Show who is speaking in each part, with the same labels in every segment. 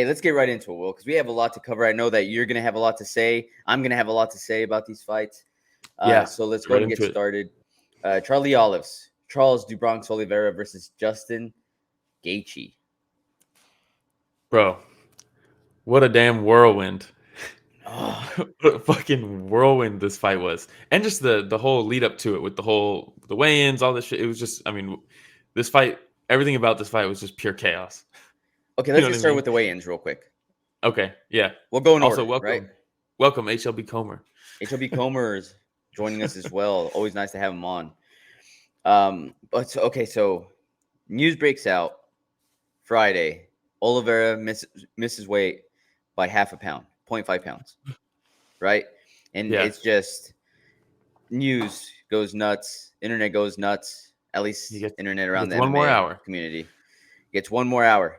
Speaker 1: Hey, let's get right into it, Will, because we have a lot to cover. I know that you're going to have a lot to say. I'm going to have a lot to say about these fights. So let's go
Speaker 2: right
Speaker 1: and get
Speaker 2: into it.
Speaker 1: started. Charles DuBronx Oliveira versus Justin Gaethje.
Speaker 2: Bro, what a damn whirlwind.
Speaker 1: Oh,
Speaker 2: What a fucking whirlwind this fight was. And just the whole lead up to it with the weigh-ins, all this shit. It was just, this fight, everything about this fight was just pure chaos.
Speaker 1: okay,
Speaker 2: You
Speaker 1: let's
Speaker 2: know
Speaker 1: get
Speaker 2: what I
Speaker 1: started
Speaker 2: mean?
Speaker 1: with the weigh-ins real quick.
Speaker 2: Okay, yeah.
Speaker 1: We'll go in
Speaker 2: Also,
Speaker 1: order, right?
Speaker 2: welcome HLB Comer.
Speaker 1: HLB Comer is joining us as well. Always nice to have him on. So news breaks out Friday. Oliveira misses weight by half a pound, 0.5 pounds, right? And
Speaker 2: Yeah,
Speaker 1: it's just news goes nuts. Internet goes nuts. At
Speaker 2: he
Speaker 1: least
Speaker 2: gets
Speaker 1: internet
Speaker 2: he
Speaker 1: around
Speaker 2: gets
Speaker 1: the
Speaker 2: one more
Speaker 1: MMA
Speaker 2: hour.
Speaker 1: community. Gets one more hour.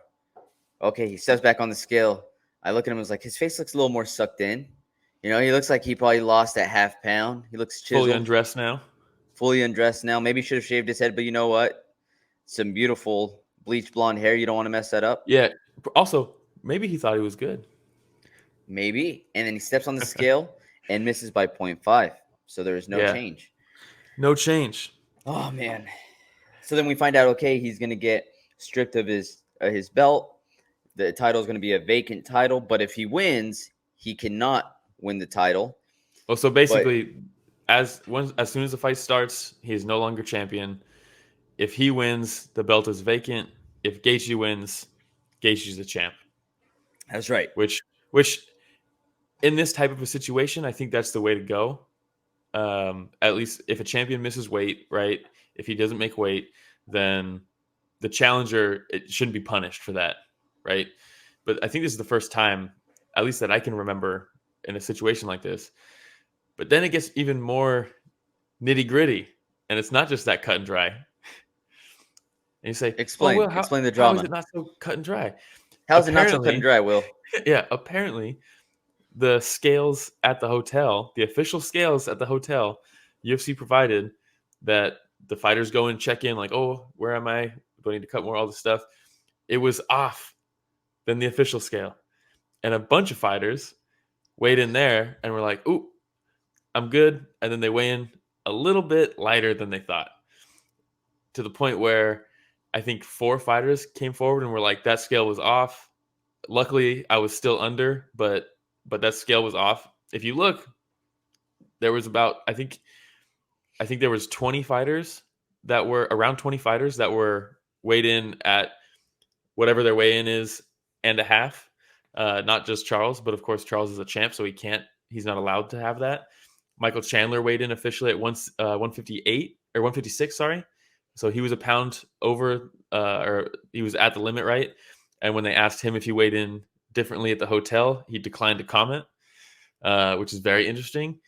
Speaker 1: Okay, he steps back on the scale. I look at him and was like, his face looks a little more sucked in. You know, he looks like he probably lost that half pound. He looks
Speaker 2: Fully
Speaker 1: chiseled,
Speaker 2: undressed now.
Speaker 1: fully undressed now. Maybe should have shaved his head, but you know what? Some beautiful bleach blonde hair. You don't want to mess that up.
Speaker 2: Yeah. Also, maybe he thought he was good.
Speaker 1: Maybe. And then he steps on the scale and misses by 0.5. So there is no
Speaker 2: Yeah.
Speaker 1: change.
Speaker 2: No change.
Speaker 1: Oh, man. So then we find out, okay, he's going to get stripped of his belt. The title is going to be a vacant title. But if he wins, he cannot win the title.
Speaker 2: Well, so
Speaker 1: But
Speaker 2: basically, as soon as the fight starts, he is no longer champion. If he wins, the belt is vacant. If Gaethje wins, Gaethje's the champ.
Speaker 1: that's right.
Speaker 2: Which in this type of a situation, I think that's the way to go. At least if a champion misses weight, right? If he doesn't make weight, then the challenger it shouldn't be punished for that, right? But I think this is the first time, at least that I can remember, in a situation like this. But then it gets even more nitty gritty, and it's not just that cut and dry. And you say, "Oh well,
Speaker 1: Explain the
Speaker 2: how is
Speaker 1: drama.
Speaker 2: it not so cut and dry?"
Speaker 1: How is it not so cut and
Speaker 2: Apparently,
Speaker 1: dry, Will?
Speaker 2: yeah, apparently the scales at the hotel, the official scales at the hotel, UFC provided that the fighters go and check in, like, "Oh, where am I? Do I need to cut more? All this stuff." It was off than the official scale, and a bunch of fighters weighed in there and were like, "Ooh, I'm good," and then they weigh in a little bit lighter than they thought, to the point where I think 4 fighters came forward and were like, "That scale was off." Luckily, I was still under, but that scale was off. If you look, there was about I think there was 20 fighters that were around 20 fighters that were weighed in at whatever their weigh in is and a half. Not just Charles, but of course Charles is a champ, so he's not allowed to have that. Michael Chandler weighed in officially at 158 or 156, sorry. So he was a pound over, or he was at the limit, right? And when they asked him if he weighed in differently at the hotel, he declined to comment, which is very interesting.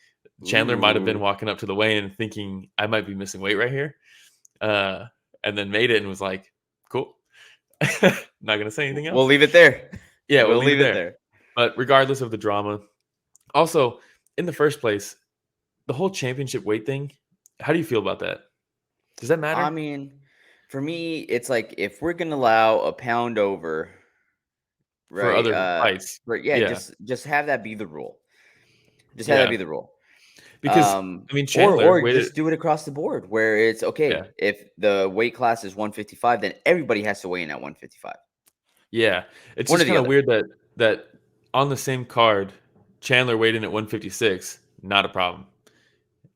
Speaker 2: Chandler might have been
Speaker 1: Ooh.
Speaker 2: walking up to the weigh-in thinking, I might be missing weight right here, and then made it and was like, cool. Not going to say anything
Speaker 1: We'll
Speaker 2: else.
Speaker 1: leave it there.
Speaker 2: Yeah, we'll
Speaker 1: We'll
Speaker 2: leave it
Speaker 1: leave it
Speaker 2: there.
Speaker 1: there.
Speaker 2: But regardless of the drama, also, in the first place, the whole championship weight thing, how do you feel about that? Does that matter?
Speaker 1: I mean, for me, it's like if we're gonna allow a pound over,
Speaker 2: For
Speaker 1: right?
Speaker 2: other fights?
Speaker 1: Yeah,
Speaker 2: Yeah.
Speaker 1: just have that be the rule. Just have that
Speaker 2: Yeah.
Speaker 1: be the rule.
Speaker 2: Because,
Speaker 1: Or
Speaker 2: Chandler waited.
Speaker 1: just do it across the board where it's
Speaker 2: Yeah.
Speaker 1: okay. If the weight class is 155, then everybody has to weigh in at 155.
Speaker 2: Yeah. It's
Speaker 1: One or
Speaker 2: just
Speaker 1: the
Speaker 2: kind of
Speaker 1: other.
Speaker 2: weird that on the same card, Chandler weighed in at 156, not a problem.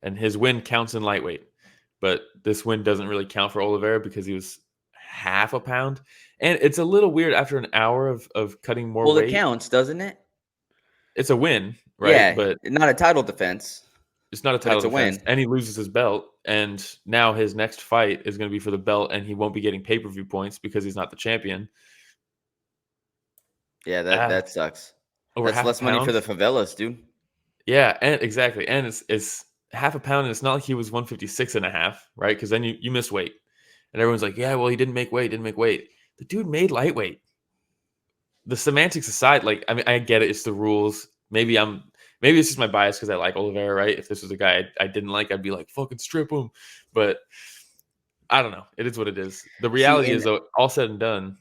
Speaker 2: And his win counts in lightweight. But this win doesn't really count for Oliveira because he was half a pound. And it's a little weird after an hour of cutting more
Speaker 1: Well, it
Speaker 2: weight.
Speaker 1: counts, doesn't it?
Speaker 2: It's a win, right?
Speaker 1: Yeah,
Speaker 2: But
Speaker 1: not a title defense,
Speaker 2: it's not a
Speaker 1: but
Speaker 2: title
Speaker 1: it's a
Speaker 2: defense.
Speaker 1: win.
Speaker 2: And he loses his belt. And now his next fight is going to be for the belt, and he won't be getting pay-per-view points because he's not the champion.
Speaker 1: Yeah,
Speaker 2: Ah,
Speaker 1: that sucks.
Speaker 2: over
Speaker 1: That's
Speaker 2: half a
Speaker 1: less money for
Speaker 2: pound.
Speaker 1: the favelas, dude.
Speaker 2: Yeah, and exactly. And it's half a pound, and it's not like he was 156 and a half, right? Because then you miss weight. And everyone's like, yeah, well, he didn't make weight, didn't make weight. The dude made lightweight. The semantics aside, like, I get it, it's the rules. Maybe it's just my bias because I like Oliveira, right? If this was a guy I didn't like, I'd be like, fucking strip him. But I don't know. It is what it is. The
Speaker 1: See,
Speaker 2: reality is, though, all said and done,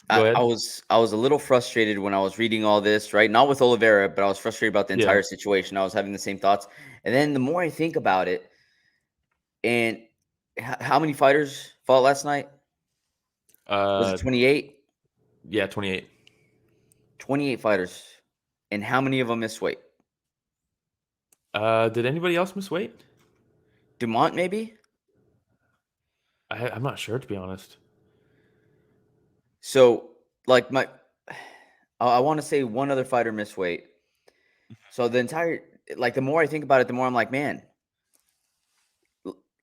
Speaker 2: Go
Speaker 1: I
Speaker 2: ahead.
Speaker 1: was a little frustrated when I was reading all this, right? Not with Oliveira, but I was frustrated about the
Speaker 2: Yeah.
Speaker 1: entire situation. I was having the same thoughts. And then the more I think about it, and how many fighters fought last night? Was it
Speaker 2: Uh,
Speaker 1: 28?
Speaker 2: yeah, 28.
Speaker 1: 28 fighters. And how many of them missed weight?
Speaker 2: Did anybody else miss weight?
Speaker 1: Dumont, maybe?
Speaker 2: I'm not sure, to be honest.
Speaker 1: So, like, I want to say one other fighter missed weight. So the entire, like, the more I think about it, the more I'm like, man,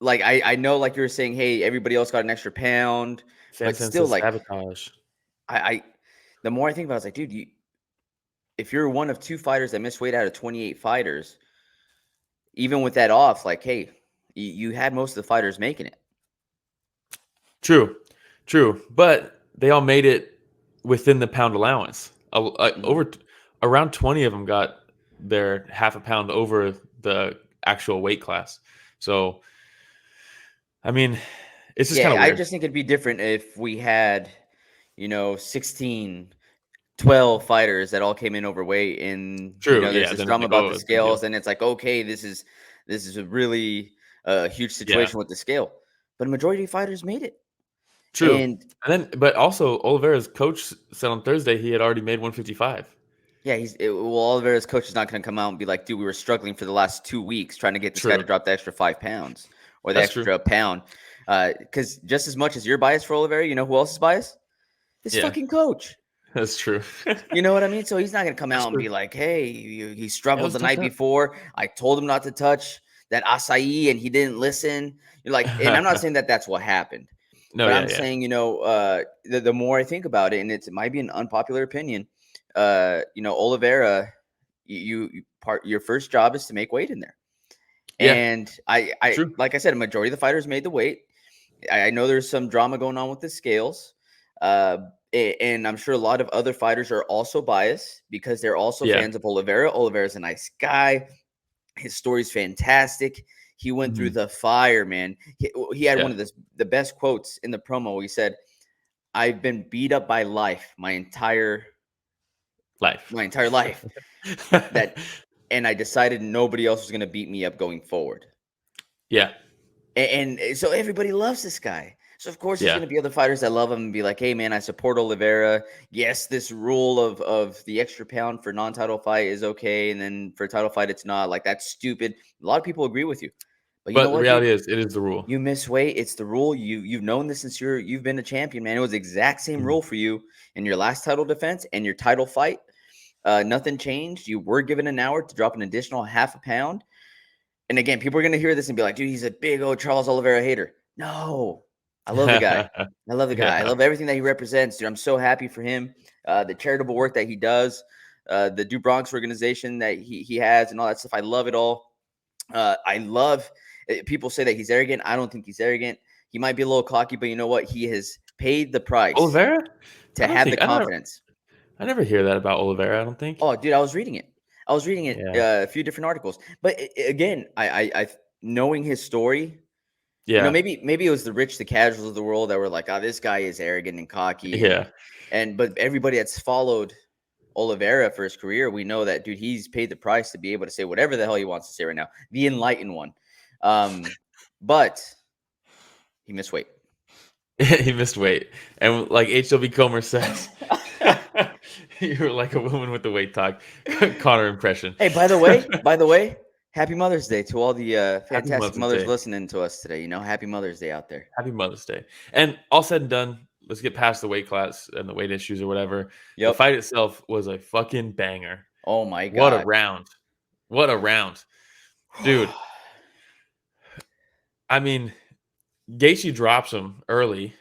Speaker 1: like, I know, like you were saying, hey, everybody else got an extra pound, but
Speaker 2: Sanson
Speaker 1: still,
Speaker 2: says
Speaker 1: like,
Speaker 2: sabotage.
Speaker 1: I the more I think about it, it's like, dude, if you're one of two fighters that missed weight out of 28 fighters, even with that off, like, hey, you had most of the fighters making it.
Speaker 2: True, true. But they all made it within the pound allowance.
Speaker 1: Mhm.
Speaker 2: Around 20 of them got their half a pound over the actual weight class. So, I mean, it's just kind
Speaker 1: Yeah,
Speaker 2: of
Speaker 1: I
Speaker 2: weird.
Speaker 1: just think it'd be different if we had, 16, 12 fighters that all came in overweight and,
Speaker 2: True.
Speaker 1: there's
Speaker 2: Yeah.
Speaker 1: this
Speaker 2: Then it's
Speaker 1: drama
Speaker 2: like,
Speaker 1: about the
Speaker 2: oh, it's a big
Speaker 1: scales
Speaker 2: deal.
Speaker 1: and it's like, okay, this is a really huge
Speaker 2: Yeah.
Speaker 1: situation with the scale. But a majority of fighters made it.
Speaker 2: True.
Speaker 1: And
Speaker 2: But also Oliveira's coach said on Thursday he had already made 155.
Speaker 1: yeah, well, Oliveira's coach is not going to come out and be like, dude, we were struggling for the last 2 weeks trying to get this guy to
Speaker 2: True.
Speaker 1: drop the extra 5 pounds or the
Speaker 2: That's true.
Speaker 1: extra pound. Because just as much as you're biased for Oliveira, you know who else is biased? His
Speaker 2: Yeah.
Speaker 1: fucking coach.
Speaker 2: That's true.
Speaker 1: You know what I mean? So he's not going to come
Speaker 2: That's
Speaker 1: out and
Speaker 2: true.
Speaker 1: be like, hey, he
Speaker 2: It
Speaker 1: struggled
Speaker 2: was
Speaker 1: the
Speaker 2: a tough
Speaker 1: night
Speaker 2: cut.
Speaker 1: before. I told him not to touch that acai and he didn't listen. You're like, and I'm not saying that that's what happened,
Speaker 2: No,
Speaker 1: but
Speaker 2: yeah,
Speaker 1: I'm
Speaker 2: yeah.
Speaker 1: saying, the more I think about it, and it might be an unpopular opinion, Oliveira, your first job is to make weight in there.
Speaker 2: Yeah.
Speaker 1: And I
Speaker 2: True.
Speaker 1: like I said, a majority of the fighters made the weight. I know there's some drama going on with the scales. Uh, and I'm sure a lot of other fighters are also biased because they're also
Speaker 2: Yeah.
Speaker 1: fans of Oliveira. Oliveira's a nice guy. His story's fantastic. He went through
Speaker 2: Mhm.
Speaker 1: the fire, man. He had one
Speaker 2: Yeah.
Speaker 1: of the best quotes in the promo. He said, "I've been beat up by life
Speaker 2: Life.
Speaker 1: my entire life. That, and I decided nobody else was going to beat me up going forward."
Speaker 2: Yeah.
Speaker 1: And so everybody loves this guy. So of course there's
Speaker 2: Yeah.
Speaker 1: going to be other fighters that love him and be like, "Hey man, I support Oliveira. Yes, this rule of the extra pound for non-title fight is okay, and then for a title fight it's not. Like that's stupid." A lot of people agree with you, but you know
Speaker 2: But the
Speaker 1: what, dude?
Speaker 2: reality is it is the rule.
Speaker 1: You miss weight. It's the rule. You've known this since you've been a champion, man. It was the exact same
Speaker 2: Mhm.
Speaker 1: rule for you in your last title defense and your title fight. Nothing changed. You were given an hour to drop an additional half a pound. And again, people are gonna hear this and be like, "Dude, he's a big old Charles Oliveira hater." No, I love the guy. I love the guy. I
Speaker 2: Yeah.
Speaker 1: love everything that he represents, dude. I'm so happy for him. The charitable work that he does, the Do Bronx organization that he has, and all that stuff. I love it all. I love people say that he's arrogant. I don't think he's arrogant. He might be a little cocky, but you know what? He has paid the price
Speaker 2: Oliveira?
Speaker 1: to have the confidence.
Speaker 2: I never hear that about Oliveira, I don't think.
Speaker 1: Oh, dude, I was reading it. I was reading it
Speaker 2: Yeah.
Speaker 1: a few different articles, but again, I knowing his story.
Speaker 2: Yeah.
Speaker 1: Maybe it was the rich, the casuals of the world that were like, "Oh, this guy is arrogant and cocky,"
Speaker 2: Yeah.
Speaker 1: but everybody that's followed Oliveira for his career, we know that dude, he's paid the price to be able to say whatever the hell he wants to say right now. The enlightened one, but he missed weight.
Speaker 2: He missed weight. And like HW Comer says, you were like a woman with the weight talk. Connor impression.
Speaker 1: Hey, by the way, happy Mother's Day to all the
Speaker 2: Happy
Speaker 1: fantastic
Speaker 2: Mother's
Speaker 1: mothers
Speaker 2: Day.
Speaker 1: listening to us today. Happy Mother's Day out there.
Speaker 2: Happy Mother's Day. And all said and done, let's get past the weight class and the weight issues or whatever. The
Speaker 1: Yep.
Speaker 2: fight itself was a fucking banger.
Speaker 1: Oh my
Speaker 2: What a
Speaker 1: god.
Speaker 2: round. What a round. Dude, I mean, Gaethje drops him early,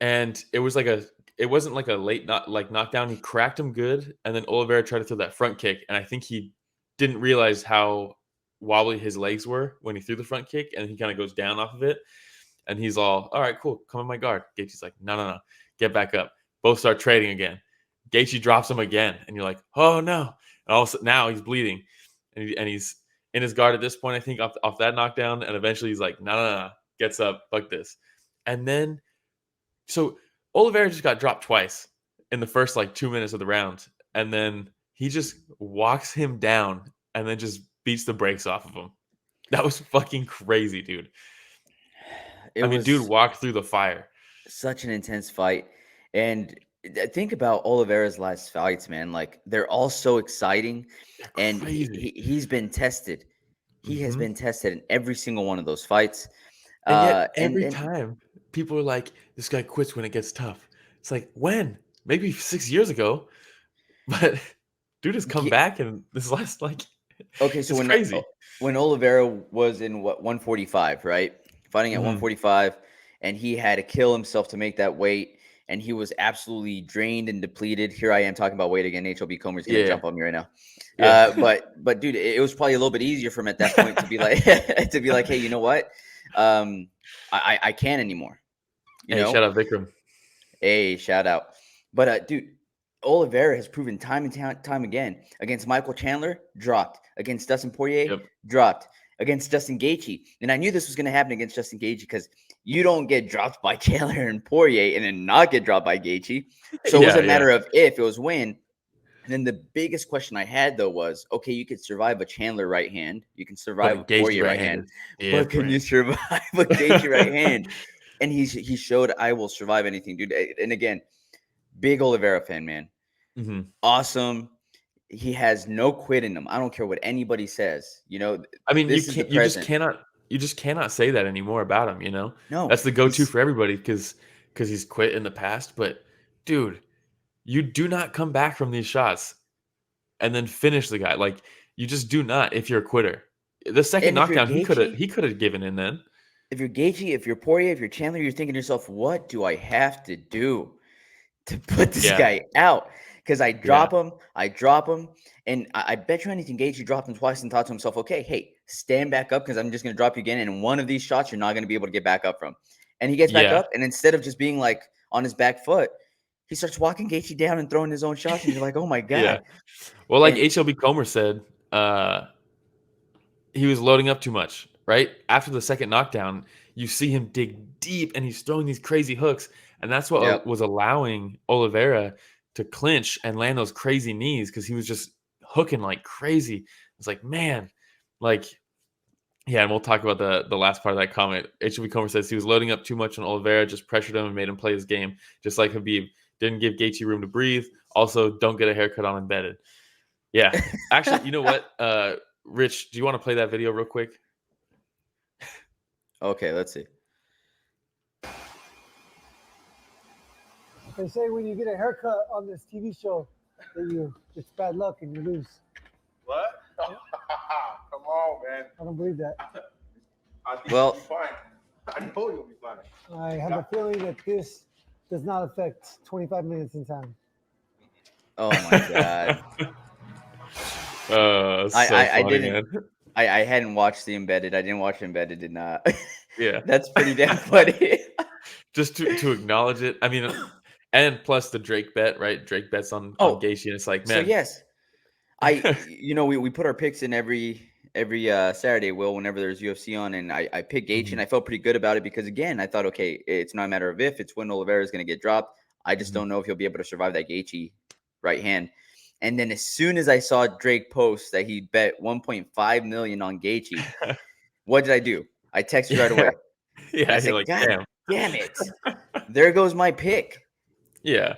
Speaker 2: and it wasn't like a late knockdown. He cracked him good, and then Oliveira tried to throw that front kick, and I think he didn't realize how wobbly his legs were when he threw the front kick, and he kind of goes down off of it, and he's all right, cool, come on my guard. Gaethje's like, no, get back up. Both start trading again. Gaethje drops him again, and you're like, oh no, and all of a sudden now he's bleeding, and he's in his guard at this point, I think, off that knockdown, and eventually he's like, no, gets up, fuck this. And then, so Oliveira just got dropped twice. in the first like 2 minutes of the round, and then he just walks him down and then just beats the brakes off of him. That was fucking crazy, dude.
Speaker 1: It
Speaker 2: I mean, dude
Speaker 1: was
Speaker 2: walked through the fire.
Speaker 1: such an intense fight. And think about Oliveira's last fights, man. Like they're all so exciting.
Speaker 2: They're
Speaker 1: And
Speaker 2: crazy.
Speaker 1: he's been tested. He has
Speaker 2: Hmm.
Speaker 1: been tested in every single one of those fights.
Speaker 2: And yet,
Speaker 1: And
Speaker 2: every time people are like, "This guy quits when it gets tough." It's like, when? Maybe 6 years ago, but dude has come
Speaker 1: yeah,
Speaker 2: back, and this last like,
Speaker 1: okay, so
Speaker 2: it's crazy.
Speaker 1: when Oliveira was in what 145, right? Fighting at
Speaker 2: Hmm.
Speaker 1: 145, and he had to kill himself to make that weight, and he was absolutely drained and depleted. Here I am talking about weight again. HLB Comer's gonna
Speaker 2: Yeah,
Speaker 1: jump on me right now.
Speaker 2: yeah,
Speaker 1: But dude, it was probably a little bit easier for him at that point to be like to be like, hey, you know what? I can't anymore. You
Speaker 2: Hey,
Speaker 1: know,
Speaker 2: shout out Vikram.
Speaker 1: Hey, shout out. But dude, Oliveira has proven time and time again against Michael Chandler, dropped. Against Dustin Poirier,
Speaker 2: Yep.
Speaker 1: dropped. Against Justin Gaethje, and I knew this was going to happen against Justin Gaethje because you don't get dropped by Chandler and Poirier and then not get dropped by Gaethje. So it was
Speaker 2: Yeah,
Speaker 1: a
Speaker 2: yeah.
Speaker 1: matter of if, it was when. And then the biggest question I had though was, okay, you could survive a Chandler right hand, you can
Speaker 2: But
Speaker 1: survive
Speaker 2: a
Speaker 1: a
Speaker 2: Gaethje
Speaker 1: Poirier
Speaker 2: right
Speaker 1: right
Speaker 2: hand
Speaker 1: hand,
Speaker 2: is
Speaker 1: but can you
Speaker 2: different.
Speaker 1: survive a Gaethje right hand? And he showed I will survive anything, dude. And again, big Oliveira fan, man.
Speaker 2: Hmm.
Speaker 1: Awesome. He has no quit in him. I don't care what anybody says. You know,
Speaker 2: I mean,
Speaker 1: this is the present.
Speaker 2: you just cannot say that anymore about him. You know,
Speaker 1: No,
Speaker 2: that's the go-to
Speaker 1: he's
Speaker 2: for everybody because he's quit in the past. But dude, you do not come back from these shots and then finish the guy. Like, you just do not if you're a quitter. The second
Speaker 1: and
Speaker 2: knockdown, he could have given in then.
Speaker 1: If you're Gaethje, if you're Poirier, if you're Chandler, you're thinking to yourself, what do I have to do to put this
Speaker 2: Yeah,
Speaker 1: guy out? Because
Speaker 2: yeah,
Speaker 1: I drop him, and I bet you anything, Gaethje dropped him twice and thought to himself, okay, hey, stand back up because I'm just going to drop you again, and one of these shots you're not going to be able to get back up from. And he gets back
Speaker 2: yeah,
Speaker 1: up, and instead of just being like on his back foot, he starts walking Gaethje down and throwing his own shots, and you're like, oh my
Speaker 2: yeah.
Speaker 1: god.
Speaker 2: Well, like
Speaker 1: And
Speaker 2: HLB Comer said, he was loading up too much, right? After the second knockdown, you see him dig deep and he's throwing these crazy hooks. And that's what
Speaker 1: yep,
Speaker 2: was allowing Oliveira to clinch and land those crazy knees because he was just hooking like crazy. It's like, man, like, yeah, and we'll talk about the last part of that comment. HB Comer says he was loading up too much on Oliveira, just pressured him and made him play his game, just like Habib. Didn't give Gaethje room to breathe. Also, don't get a haircut on embedded. Yeah. Actually, you know what? Rich, do you want to play that video real quick?
Speaker 1: okay, let's see.
Speaker 3: They say when you get a haircut on this TV show that it's bad luck and you lose.
Speaker 4: What? Come on, man.
Speaker 3: I don't believe that.
Speaker 4: I think
Speaker 1: Well-
Speaker 4: you'll be fine. I know you'll be fine.
Speaker 3: I have a feeling that this does not affect 25 minutes in time.
Speaker 1: Oh my god.
Speaker 2: So
Speaker 1: I
Speaker 2: funny,
Speaker 1: didn't.
Speaker 2: man.
Speaker 1: I hadn't watched the embedded. I didn't watch embedded. Did not.
Speaker 2: Yeah.
Speaker 1: That's pretty damn funny.
Speaker 2: Just to acknowledge it. I mean, and plus the Drake bet, right? Drake bets on
Speaker 1: Oh,
Speaker 2: Gaethje, and it's like,
Speaker 1: so
Speaker 2: man,
Speaker 1: yes, we put our picks in every Saturday. Will whenever there's UFC on, and I picked Gaethje, and
Speaker 2: Mhm.
Speaker 1: I felt pretty good about it because again, I thought, okay, it's not a matter of if, it's when Oliveira is going to get dropped. I just
Speaker 2: Mhm.
Speaker 1: don't know if he'll be able to survive that Gaethje right hand. And then as soon as I saw Drake post that he bet 1.5 million on Gaethje, what did I do? I texted right away. And I
Speaker 2: Yeah, you're
Speaker 1: said,
Speaker 2: like,
Speaker 1: God
Speaker 2: damn.
Speaker 1: damn it. There goes my pick.
Speaker 2: Yeah.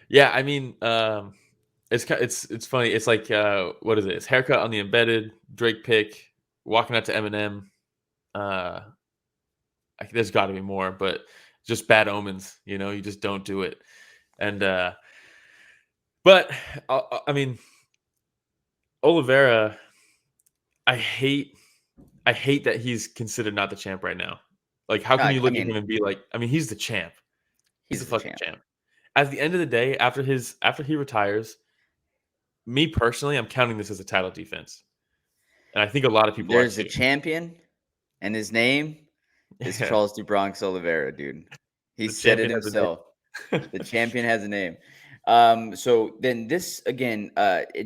Speaker 2: Yeah, I mean, it's funny. It's like what is it? It's haircut on the embedded, Drake pick, walking out to Eminem. There's got to be more, but just bad omens. You know, you just don't do it. And but I mean, Oliveira, I hate that he's considered not the champ right now. Like, how can you
Speaker 1: I
Speaker 2: look at him
Speaker 1: mean,
Speaker 2: and be like, I mean, he's the champ. He's the
Speaker 1: he's the
Speaker 2: fucking
Speaker 1: champ.
Speaker 2: champ. At the end of the day, after he retires, me personally, I'm counting this as a title defense. And I think a lot of people are
Speaker 1: There's a
Speaker 2: too.
Speaker 1: champion, and his name is
Speaker 2: Yeah.
Speaker 1: Charles DuBronx Oliveira, dude. He
Speaker 2: The
Speaker 1: said it
Speaker 2: champion has a
Speaker 1: himself.
Speaker 2: name.
Speaker 1: The champion has a name. So then this again,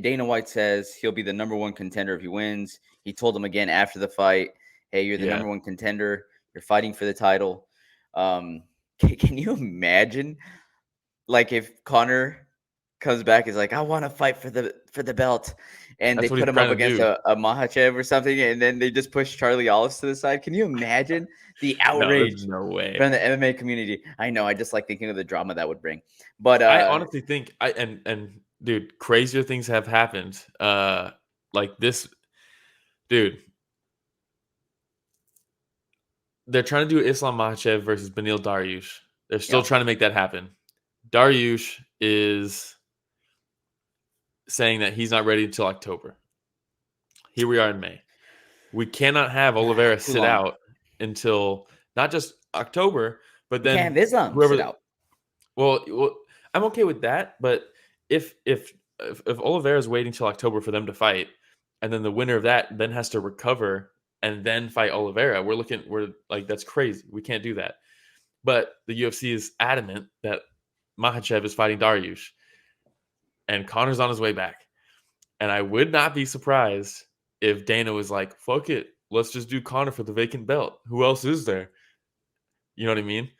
Speaker 1: Dana White says he'll be the number one contender if he wins. He told him again after the fight, hey, you're the
Speaker 2: Yeah.
Speaker 1: number one contender. You're fighting for the title. Can you imagine like if Connor comes back, is like, I want to fight for the belt, and
Speaker 2: That's
Speaker 1: they
Speaker 2: what
Speaker 1: put
Speaker 2: he's
Speaker 1: him up
Speaker 2: trying to
Speaker 1: against
Speaker 2: do.
Speaker 1: a Makhachev or something, and then they just push Charlie Olives to the side. Can you imagine the
Speaker 2: No, there's
Speaker 1: outrage
Speaker 2: no way.
Speaker 1: from the MMA community? I know. I just like thinking of the drama that would bring. But
Speaker 2: I honestly think and dude, crazier things have happened. Like this, dude. They're trying to do Islam Makhachev versus Benil Dariush. They're still
Speaker 1: Yeah.
Speaker 2: trying to make that happen. Dariush is saying that he's not ready until October. Here we are in May. We cannot have Oliveira
Speaker 1: too
Speaker 2: sit
Speaker 1: long.
Speaker 2: out until not just October, but
Speaker 1: You
Speaker 2: then
Speaker 1: can't have Islam
Speaker 2: whoever.
Speaker 1: sit out.
Speaker 2: Well, I'm okay with that, but if Oliveira is waiting till October for them to fight, and then the winner of that then has to recover and then fight Oliveira, we're like, that's crazy. We can't do that. But the UFC is adamant that Makhachev is fighting Dariush, and Connor's on his way back. And I would not be surprised if Dana was like, "Fuck it, let's just do Connor for the vacant belt. Who else is there?" You know what I mean?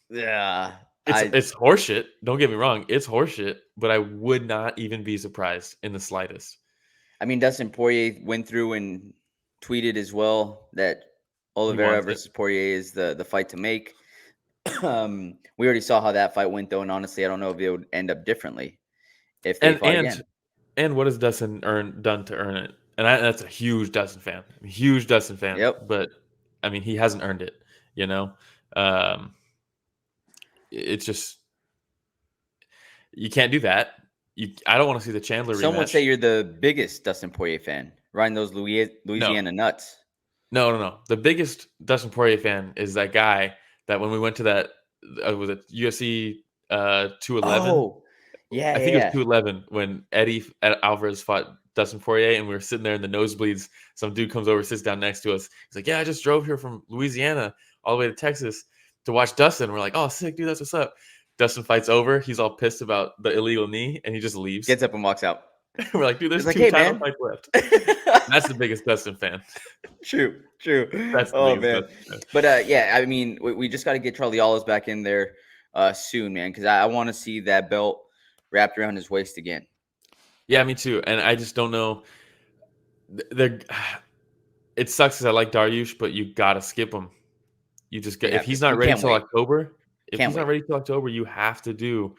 Speaker 1: Yeah.
Speaker 2: It's horseshit. Don't get me wrong, it's horseshit. But I would not even be surprised in the slightest.
Speaker 1: I mean, Dustin Poirier went through and tweeted as well that Oliveira
Speaker 2: wants it.
Speaker 1: versus Poirier is the fight to make. We already saw how that fight went, though, and honestly, I don't know if it would end up differently if they fought again.
Speaker 2: And what has Dustin done to earn it? And that's a huge Dustin fan. Huge Dustin fan.
Speaker 1: Yep.
Speaker 2: But I mean, he hasn't earned it. You know, it's just you can't do that. I don't want to see the Chandler
Speaker 1: Some would
Speaker 2: rematch.
Speaker 1: say you're the biggest Dustin Poirier fan, riding those Louisiana nuts.
Speaker 2: No. The biggest Dustin Poirier fan is that guy that when we went to that was it UFC 211.
Speaker 1: Oh, yeah,
Speaker 2: I think it was 211 when Eddie Alvarez fought Dustin Poirier, and we were sitting there in the nosebleeds. Some dude comes over, sits down next to us. He's like, "Yeah, I just drove here from Louisiana all the way to Texas to watch Dustin." We're like, "Oh, sick, dude, that's what's up." Dustin fights over. He's all pissed about the illegal knee, and he just leaves.
Speaker 1: Gets up and walks out.
Speaker 2: We're like, "Dude, there's
Speaker 1: He's like,
Speaker 2: two
Speaker 1: "Hey,
Speaker 2: title
Speaker 1: man."
Speaker 2: fights left." That's the biggest Dustin fan.
Speaker 1: True.
Speaker 2: That's the
Speaker 1: Oh,
Speaker 2: biggest
Speaker 1: man.
Speaker 2: Dustin fan.
Speaker 1: But yeah, I mean, we just got to get Charlie Olives back in there soon, man, because I want to see that belt wrapped around his waist again.
Speaker 2: Yeah, me too. And I just don't know. It sucks because I like Dariush, but you gotta skip him. You just get if he's not ready till October. If he's not ready till October, you have to do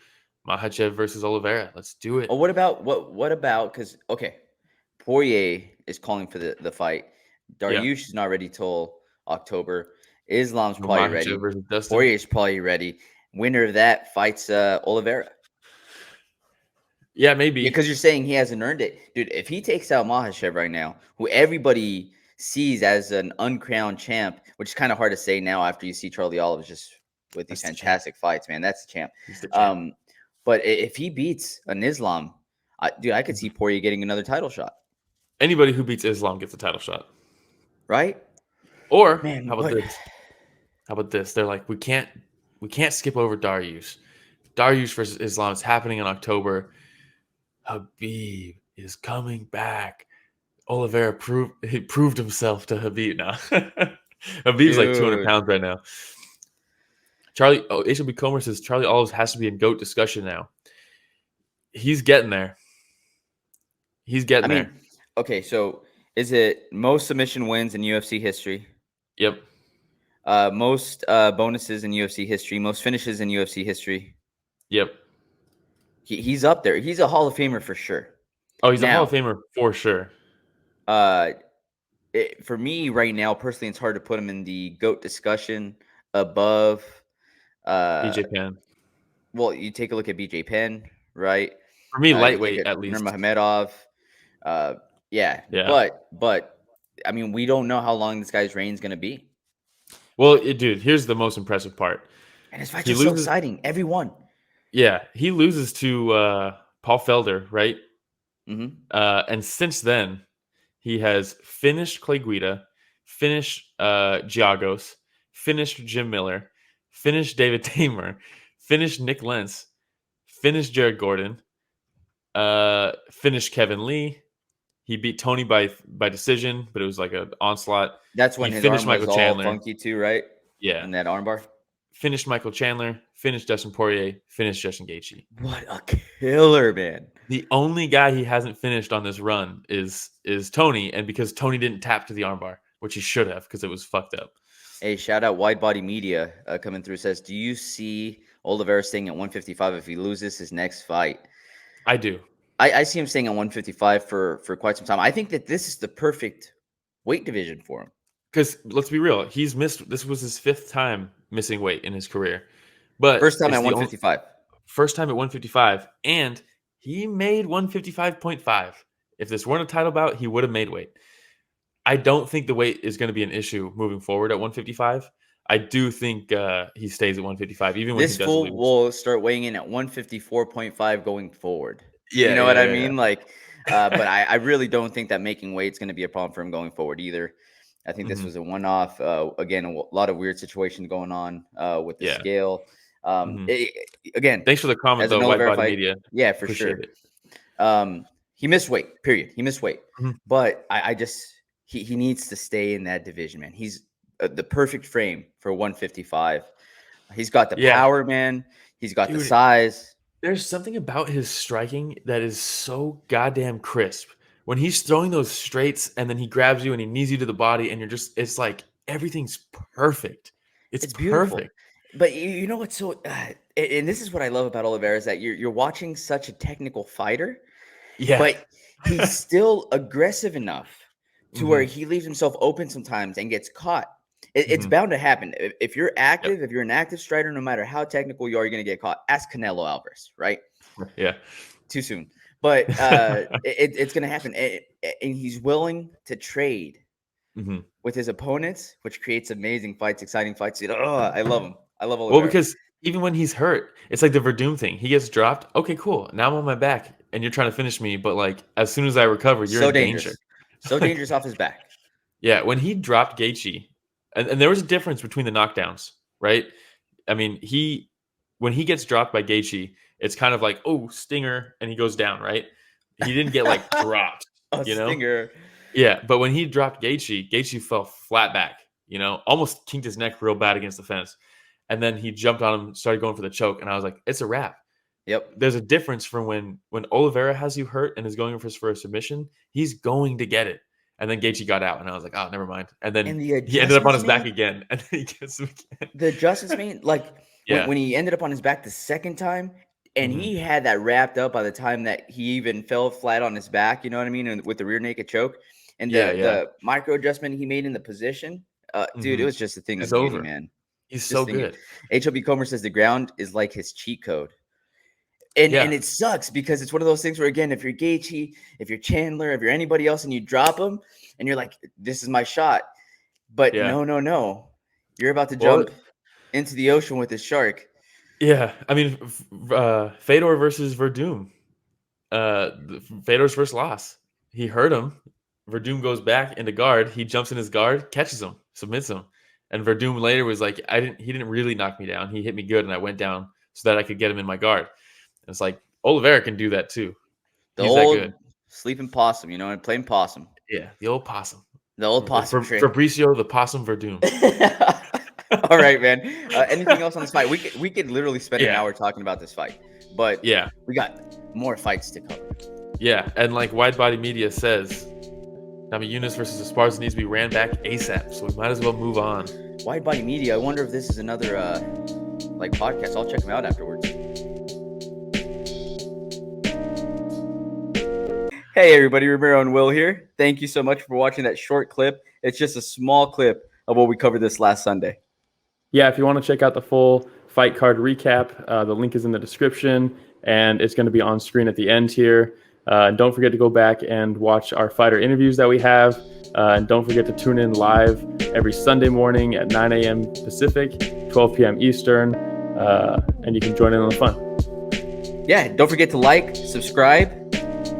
Speaker 2: Makhachev versus Oliveira. Let's do it.
Speaker 1: Oh, what about because Poirier is calling for the fight. Dariush is not ready till October. Islam's probably ready. Poirier's probably ready. Winner of that fights Oliveira.
Speaker 2: Yeah, maybe.
Speaker 1: Because you're saying he hasn't earned it. Dude, if he takes out Makhachev right now, who everybody sees as an uncrowned champ, which is kind of hard to say now after you see Charlie Oliveira just with these fantastic fights, man. That's the champ. But if he beats an Islam, I could see Poirier getting another title shot.
Speaker 2: Anybody who beats Islam gets a title shot.
Speaker 1: Right?
Speaker 2: Or how about this? They're like, we can't skip over Dariush. Dariush versus Islam is happening in October. Habib is coming back. Oliveira proved himself to Habib now. Habib's like 200 pounds right now. HLB Comer says Charlie Olives has to be in GOAT discussion now. He's getting there. I mean,
Speaker 1: okay, so is it most submission wins in UFC history?
Speaker 2: Yep.
Speaker 1: Most bonuses in UFC history, most finishes in UFC history.
Speaker 2: Yep.
Speaker 1: He's up there. He's a Hall of Famer for sure.
Speaker 2: Oh, he's a Hall of Famer for sure.
Speaker 1: For me right now, personally, it's hard to put him in the GOAT discussion above
Speaker 2: BJ Penn.
Speaker 1: Well, you take a look at BJ Penn, right?
Speaker 2: For me, lightweight at least.
Speaker 1: Nurmagomedov. Yeah. But I mean, we don't know how long this guy's reign is going to be.
Speaker 2: Well, dude, here's the most impressive part.
Speaker 1: And his fights are so exciting. Every one.
Speaker 2: Yeah, he loses to Paul Felder, right?
Speaker 1: Mm-hmm.
Speaker 2: And since then, he has finished Clay Guida, finished Giagos, finished Jim Miller, finished David Tamer, finished Nick Lentz, finished Jared Gordon, finished Kevin Lee. He beat Tony by decision, but it was like an onslaught.
Speaker 1: That's when
Speaker 2: he
Speaker 1: his
Speaker 2: finished
Speaker 1: arm was
Speaker 2: Michael
Speaker 1: all
Speaker 2: Chandler.
Speaker 1: funky too, right?
Speaker 2: Yeah.
Speaker 1: In that armbar.
Speaker 2: finished Michael Chandler, finished Dustin Poirier, finished Justin Gaethje.
Speaker 1: What a killer, man.
Speaker 2: The only guy he hasn't finished on this run is Tony, and because Tony didn't tap to the armbar, which he should have because it was fucked up.
Speaker 1: Hey, shout out Wide Body Media coming through. Says, do you see Oliveira staying at 155 if he loses his next fight?
Speaker 2: I do.
Speaker 1: I see him staying at 155 for quite some time. I think that this is the perfect weight division for him.
Speaker 2: Because let's be real, he's missed. This was his 5th time missing weight in his career, but
Speaker 1: First time at 155.
Speaker 2: First time at 155, and he made 155.5. If this weren't a title bout, he would have made weight. I don't think the weight is going to be an issue moving forward at 155. I do think he stays at 155, even when
Speaker 1: this
Speaker 2: he does
Speaker 1: fool
Speaker 2: lose.
Speaker 1: will start weighing in at 154.5 going forward.
Speaker 2: Yeah,
Speaker 1: you know what I
Speaker 2: yeah.
Speaker 1: mean? Like, but I really don't think that making weight is going to be a problem for him going forward either. I think this was a one-off. Again, a lot of weird situations going on with the scale. Again,
Speaker 2: thanks for the comment though, White Body Media.
Speaker 1: Yeah, for sure. He missed weight. Period. He missed weight. But I just he needs to stay in that division, man. He's the perfect frame for 155. He's got the power, man. He's got the size.
Speaker 2: There's something about his striking that is so goddamn crisp. When he's throwing those straights and then he grabs you and he knees you to the body and you're just, it's like everything's perfect. It's
Speaker 1: beautiful.
Speaker 2: Perfect.
Speaker 1: But you know what's so, and this is what I love about Oliveira is that you're watching such a technical fighter.
Speaker 2: Yeah.
Speaker 1: But he's still aggressive enough to where he leaves himself open sometimes and gets caught. It's bound to happen. If you're active, if you're an active striker, no matter how technical you are, you're going to get caught. Ask Canelo Alvarez, right?
Speaker 2: Yeah.
Speaker 1: Too soon. But it's going to happen. And he's willing to trade with his opponents, which creates amazing fights, exciting fights. I love him. I love Oliveira.
Speaker 2: Well, because even when he's hurt, it's like the Verdum thing. He gets dropped. Okay, cool. Now I'm on my back and you're trying to finish me. But like as soon as I recover, you're in danger.
Speaker 1: So dangerous off his back.
Speaker 2: Yeah. When he dropped Gaethje, and there was a difference between the knockdowns, right? I mean, when he gets dropped by Gaethje, it's kind of like, oh, stinger, and he goes down, right? He didn't get like dropped, you know?
Speaker 1: Stinger.
Speaker 2: Yeah, but when he dropped Gaethje fell flat back, almost kinked his neck real bad against the fence. And then he jumped on him, started going for the choke, and I was like, it's a wrap.
Speaker 1: Yep.
Speaker 2: There's a difference from when Oliveira has you hurt and is going for a submission, he's going to get it. And then Gaethje got out, and I was like, oh, never mind. And then he ended up on his back again, and then he gets him again.
Speaker 1: The adjustments, when he ended up on his back the second time, and he had that wrapped up by the time that he even fell flat on his back, you know what I mean, and with the rear naked choke. And the micro adjustment he made in the position, dude, it was just a thing of beauty, man.
Speaker 2: He's so good.
Speaker 1: HLB Comer says the ground is like his cheat code. And it sucks because it's one of those things where, again, if you're Gaethje, if you're Chandler, if you're anybody else and you drop them and you're like, this is my shot. But no. You're about to jump into the ocean with this shark.
Speaker 2: Yeah. I mean, Fedor versus Verdum. Fedor's first loss. He hurt him. Verdum goes back into guard. He jumps in his guard, catches him, submits him. And Verdum later was like, he didn't really knock me down. He hit me good and I went down so that I could get him in my guard. It's like Oliveira can do that too.
Speaker 1: He's old that good. Sleeping possum, and playing possum.
Speaker 2: Yeah, the old possum.
Speaker 1: The old possum trick.
Speaker 2: Fabricio, the possum Verdum.
Speaker 1: All right, man. Anything else on this fight? We could literally spend an hour talking about this fight, but we got more fights to cover.
Speaker 2: Yeah, and like Wide Body Media says, Namajunas versus Esparza needs to be ran back ASAP, so we might as well move on.
Speaker 1: Wide Body Media. I wonder if this is another podcast. I'll check them out afterwards. Hey everybody, Romero and Will here. Thank you so much for watching that short clip. It's just a small clip of what we covered this last Sunday.
Speaker 2: Yeah, if you want to check out the full fight card recap, the link is in the description, and it's going to be on screen at the end here. Don't forget to go back and watch our fighter interviews that we have. And don't forget to tune in live every Sunday morning at 9 a.m. Pacific, 12 p.m. Eastern, and you can join in on the fun.
Speaker 1: Yeah, don't forget to like, subscribe,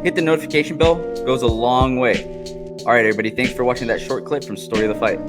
Speaker 1: hit the notification bell. It goes a long way. All right, everybody. Thanks for watching that short clip from Story of the Fight.